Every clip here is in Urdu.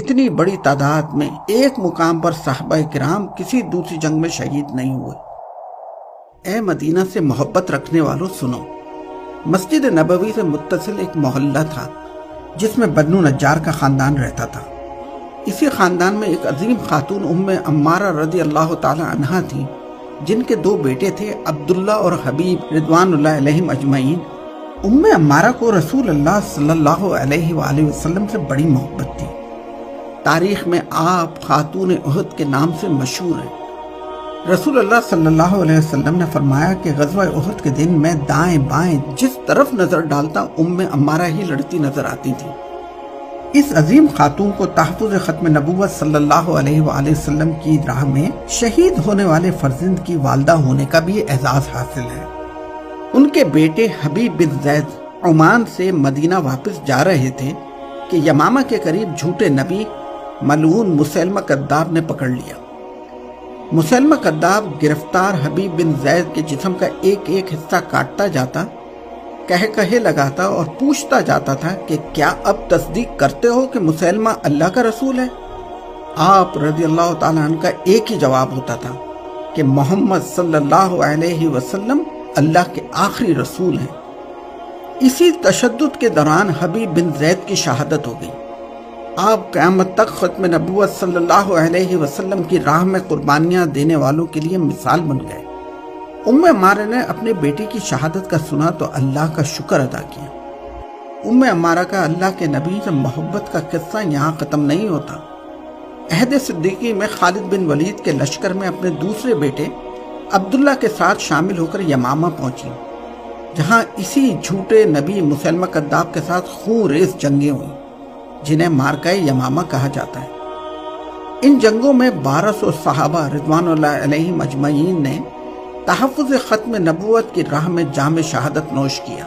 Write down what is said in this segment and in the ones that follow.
اتنی بڑی تعداد میں ایک مقام پر صحابہ کرام کسی دوسری جنگ میں شہید نہیں ہوئے۔ اے مدینہ سے محبت رکھنے والوں سنو، مسجد نبوی سے متصل ایک محلہ تھا جس میں بنو نجار کا خاندان رہتا تھا۔ اسی خاندان میں ایک عظیم خاتون ام عمارہ رضی اللہ تعالی عنہا تھی، جن کے دو بیٹے تھے، عبداللہ اور حبیب رضوان اللہ علیہم اجمعین۔ ام عمارہ کو رسول اللہ صلی اللہ علیہ وآلہ وسلم سے بڑی محبت تھی۔ تاریخ میں آپ خاتون احد کے نام سے مشہور ہیں۔ رسول اللہ صلی اللہ علیہ وسلم نے فرمایا کہ غزوہ احد کے دن میں دائیں بائیں جس طرف نظر ڈالتا ام عمارہ ہی لڑتی نظر آتی تھی۔ اس عظیم خاتون کو تحفظ ختم نبوت صلی اللہ علیہ وآلہ وسلم کی راہ میں شہید ہونے والے فرزند کی والدہ ہونے کا بھی اعزاز حاصل ہے۔ ان کے بیٹے حبیب بن زید عمان سے مدینہ واپس جا رہے تھے کہ یمامہ کے قریب جھوٹے نبی ملعون مسیلمہ کذاب نے پکڑ لیا۔ مسیلمہ کذاب گرفتار حبیب بن زید کے جسم کا ایک ایک حصہ کاٹتا جاتا، کہے لگاتا اور پوچھتا جاتا تھا کہ کیا اب تصدیق کرتے ہو کہ مسیلمہ اللہ کا رسول ہے؟ آپ رضی اللہ تعالیٰ عنہ کا ایک ہی جواب ہوتا تھا کہ محمد صلی اللہ علیہ وسلم اللہ کے آخری رسول ہیں۔ اسی تشدد کے دوران حبیب بن زید کی شہادت ہو گئی۔ آپ قیامت تک ختم نبوت صلی اللہ علیہ وسلم کی راہ میں قربانیاں دینے والوں کے لیے مثال بن گئے۔ ام عمارہ نے اپنے بیٹی کی شہادت کا سنا تو اللہ کا شکر ادا کیا۔ ام عمارہ کا اللہ کے نبی سے محبت کا قصہ یہاں ختم نہیں ہوتا۔ عہد صدیقی میں خالد بن ولید کے لشکر میں اپنے دوسرے بیٹے عبداللہ کے ساتھ شامل ہو کر یمامہ پہنچی، جہاں اسی جھوٹے نبی مسیلمہ کذاب کے ساتھ خون ریز جنگیں ہوئیں، جنہیں مارکہ یمامہ کہا جاتا ہے۔ ان جنگوں میں 1200 صحابہ رضوان اللہ علیہم اجمعین نے تحفظ ختم نبوت کی راہ میں جام شہادت نوش کیا۔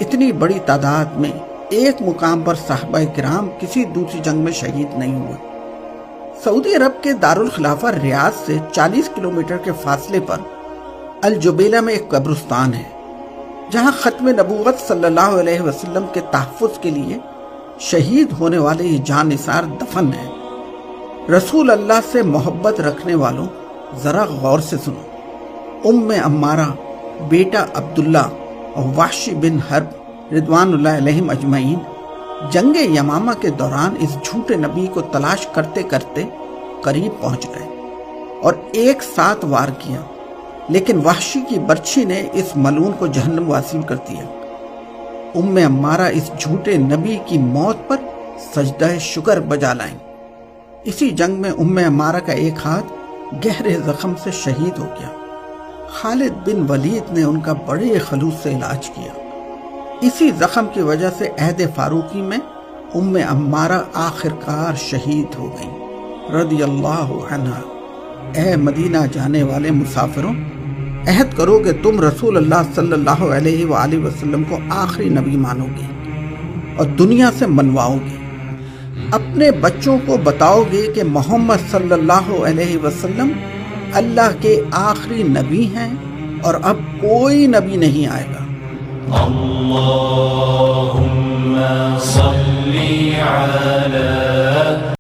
اتنی بڑی تعداد میں ایک مقام پر صحابہ کرام کسی دوسری جنگ میں شہید نہیں ہوئے۔ سعودی عرب کے دارالخلافہ ریاض سے 40 کلومیٹر کے فاصلے پر الجبیلہ میں ایک قبرستان ہے، جہاں ختم نبوت صلی اللہ علیہ وسلم کے تحفظ کے لیے شہید ہونے والے یہ جاں نثار دفن ہیں۔ رسول اللہ سے محبت رکھنے والوں ذرا غور سے سنو، ام عمارہ، بیٹا عبداللہ اور وحشی بن حرب رضوان اللہ علیہم اجمعین جنگ یمامہ کے دوران اس جھوٹے نبی کو تلاش کرتے کرتے قریب پہنچ گئے اور ایک ساتھ وار کیا، لیکن وحشی کی برچھی نے اس ملعون کو جہنم واصل کر دیا۔ ام عمارہ اس جھوٹے نبی کی موت پر سجدہ شکر بجا لائیں۔ اسی جنگ میں ام عمارہ کا ایک ہاتھ گہرے زخم سے شہید ہو گیا۔ خالد بن ولید نے ان کا بڑے خلوص سے علاج کیا۔ اسی زخم کی وجہ سے عہد فاروقی میں ام عمارہ آخرکار شہید ہو گئیں رضی اللہ عنہا۔ اے مدینہ جانے والے مسافروں، عہد کرو کہ تم رسول اللہ صلی اللہ علیہ وآلہ وسلم کو آخری نبی مانو گے اور دنیا سے منواؤ گے۔ اپنے بچوں کو بتاؤ گے کہ محمد صلی اللہ علیہ وسلم اللہ کے آخری نبی ہیں اور اب کوئی نبی نہیں آئے گا۔ اللہم صلی علی